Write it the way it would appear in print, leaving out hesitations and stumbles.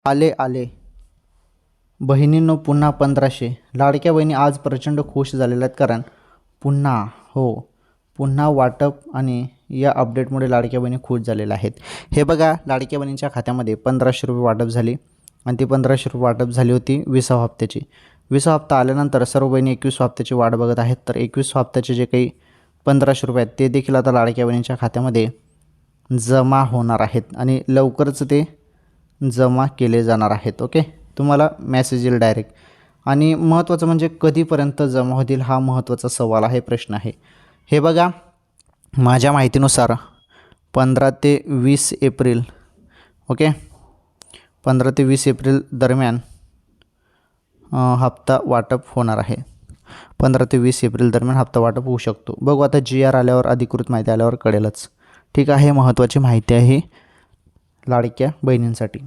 आले बहिणींनो पुन्हा 1500. लाडक्या बहिणी आज प्रचंड खुश झालेल्या आहेत, कारण पुन्हा वाटप आणि या अपडेटमुळे लाडक्या बहिणी खुश झालेल्या आहेत. हे बघा, लाडक्या बहिणींच्या खात्यामध्ये 1500 रुपये वाटप झाली आणि ती 1500 रुपये वाटप झाली होती 20व्या हप्त्याची. 20वा हप्ता आल्यानंतर सर्व बहिणी 21 हप्त्याची वाट बघत आहेत. तर 21 हप्त्याचे जे काही 1500 रुपये आहेत ते देखील आता लाडक्या बहिणींच्या खात्यामध्ये जमा होणार आहेत आणि लवकरच ते जमा केले जाणार आहेत. ओके, तुम्हाला मेसेज येईल डायरेक्ट. आणि महत्त्वाचं म्हणजे कधीपर्यंत जमा होतील हा महत्त्वाचा सवाल आहे, प्रश्न आहे. हे बघा, माझ्या माहितीनुसार 15 ते 20 एप्रिल, ओके, 15 ते 20 एप्रिल दरम्यान हप्ता वाटप होणार आहे. 15 ते 20 एप्रिल दरम्यान हप्ता वाटप होऊ शकतो. बघू आता GR आल्यावर, अधिकृत माहिती आल्यावर कळेलच. ठीक आहे, महत्त्वाची माहिती आहे लाडक्या बहिणींसाठी.